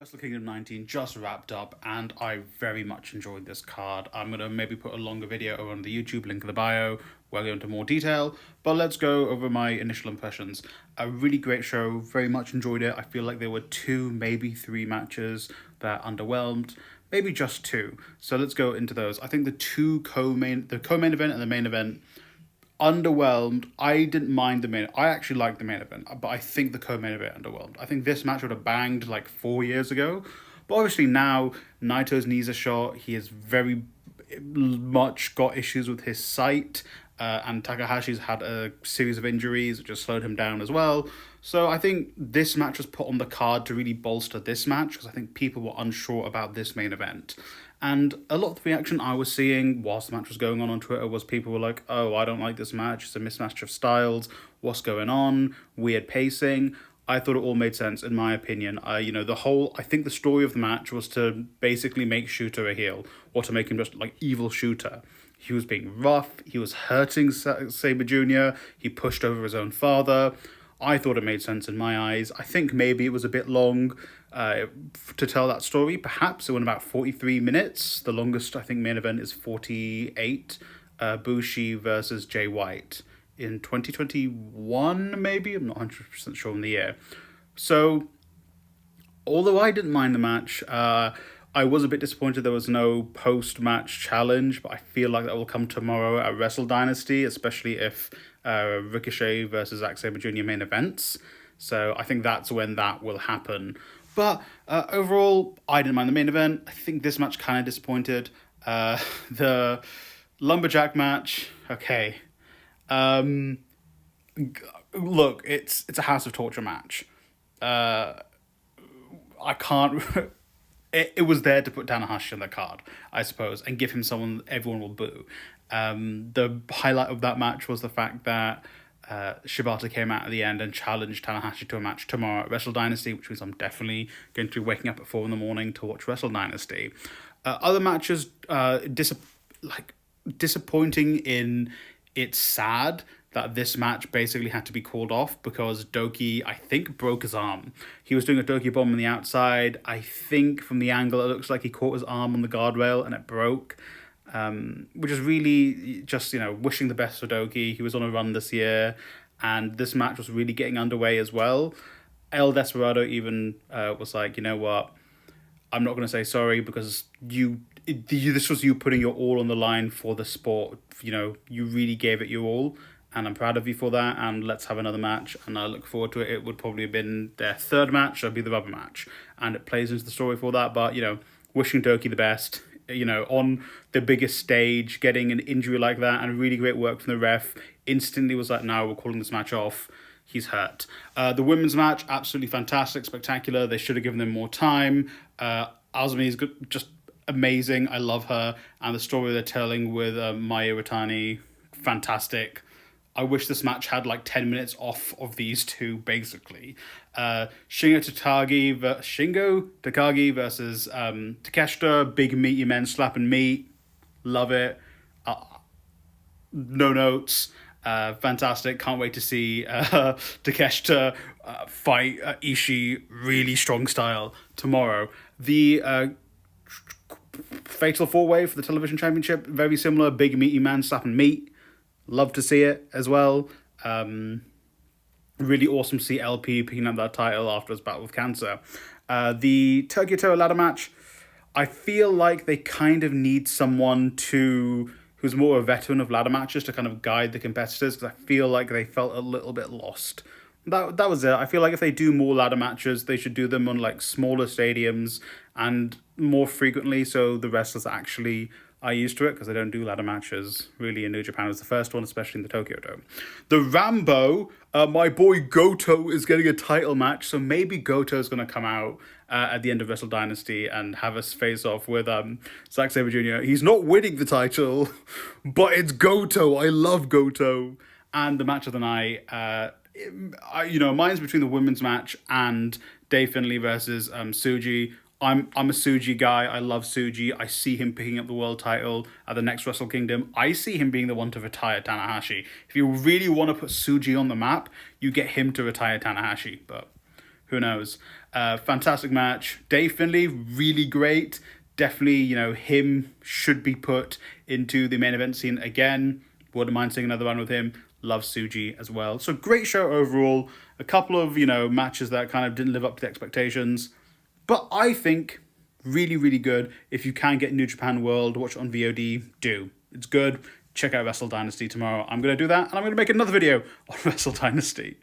Wrestle Kingdom 19 just wrapped up, and I very much enjoyed this card. I'm going to maybe put a longer video over on the YouTube, link in the bio, where I go into more detail, but let's go over my initial impressions. A really great show, very much enjoyed it. I feel like there were two, maybe three matches that underwhelmed, maybe just two. So let's go into those. I think the co-main event and the main event underwhelmed. I didn't mind the main. I actually liked the main event, but I think the co-main event underwhelmed. I think this match would have banged like 4 years ago, but obviously now Naito's knees are shot. He has very much got issues with his sight, and Takahashi's had a series of injuries which has slowed him down as well. So I think this match was put on the card to really bolster this match because I think people were unsure about this main event. And a lot of the reaction I was seeing whilst the match was going on Twitter was people were like, oh, I don't like this match. It's a mismatch of styles. What's going on? Weird pacing. I thought it all made sense, in my opinion. I think the story of the match was to basically make Shooter a heel, or to make him just like evil Shooter. He was being rough. He was hurting Sabre Jr. He pushed over his own father. I thought it made sense in my eyes. I think maybe it was a bit long to tell that story. Perhaps it went about 43 minutes. The longest, I think, main event is 48. Bushi versus Jay White in 2021, maybe? I'm not 100% sure on the year. So, although I didn't mind the match, I was a bit disappointed there was no post-match challenge, but I feel like that will come tomorrow at Wrestle Dynasty, especially if Ricochet versus Zack Sabre Jr. main events. So I think that's when that will happen. But overall, I didn't mind the main event. I think this match kind of disappointed. The Lumberjack match, okay. Look, it's a House of Torture match. I can't... It was there to put Tanahashi on the card, I suppose, and give him someone everyone will boo. The highlight of that match was the fact that Shibata came out at the end and challenged Tanahashi to a match tomorrow at Wrestle Dynasty, which means I'm definitely going to be waking up at 4 a.m. to watch Wrestle Dynasty. Other matches, disappointing in it's sad that this match basically had to be called off because Doki, I think, broke his arm. He was doing a Doki bomb on the outside. I think from the angle, it looks like he caught his arm on the guardrail and it broke, which is really just, wishing the best for Doki. He was on a run this year, and this match was really getting underway as well. El Desperado even was like, you know what, I'm not going to say sorry because this was you putting your all on the line for the sport. You really gave it your all, and I'm proud of you for that, and let's have another match, and I look forward to it. It would probably have been their third match, so it'd be the rubber match, and it plays into the story for that, but, wishing Doki the best, on the biggest stage, getting an injury like that, and really great work from the ref, instantly was like, no, we're calling this match off. He's hurt. The women's match, absolutely fantastic, spectacular. They should have given them more time. Azumi is good, just amazing. I love her. And the story they're telling with Maya Watani, fantastic. I wish this match had like 10 minutes off of these two, basically. Shingo Takagi versus Takeshita, big meaty men slapping meat. Love it. No notes. Fantastic. Can't wait to see Takeshita fight Ishii really strong style tomorrow. The Fatal 4-Way for the television championship, very similar. Big meaty man slapping meat. Love to see it as well. Really awesome to see LP picking up that title after his battle with cancer. The Tokyo Tower ladder match, I feel like they kind of need someone who's more a veteran of ladder matches to kind of guide the competitors, because I feel like they felt a little bit lost. That was it. I feel like if they do more ladder matches, they should do them on like smaller stadiums and more frequently, so the wrestlers actually are used to it, because they don't do ladder matches really in New Japan. It was the first one, especially in the Tokyo Dome. The Rambo, my boy Goto is getting a title match, so maybe Goto is going to come out at the end of Wrestle Dynasty and have us face off with Zack Sabre Jr. He's not winning the title, but it's Goto. I love Goto. And the match of the night, mine's between the women's match and Dave Finlay versus Suji. I'm a Suji guy. I love Suji. I see him picking up the world title at the next Wrestle Kingdom. I see him being the one to retire Tanahashi. If you really want to put Suji on the map, you get him to retire Tanahashi, but who knows. Fantastic match. Dave Finlay, really great. Definitely, you know, him should be put into the main event scene again. Wouldn't mind seeing another one with him. Love Suji as well. So great show overall. A couple of, you know, matches that kind of didn't live up to the expectations. But I think really, really good. If you can get New Japan World, watch it on VOD, do. It's good. Check out Wrestle Dynasty tomorrow. I'm going to do that, and I'm going to make another video on Wrestle Dynasty.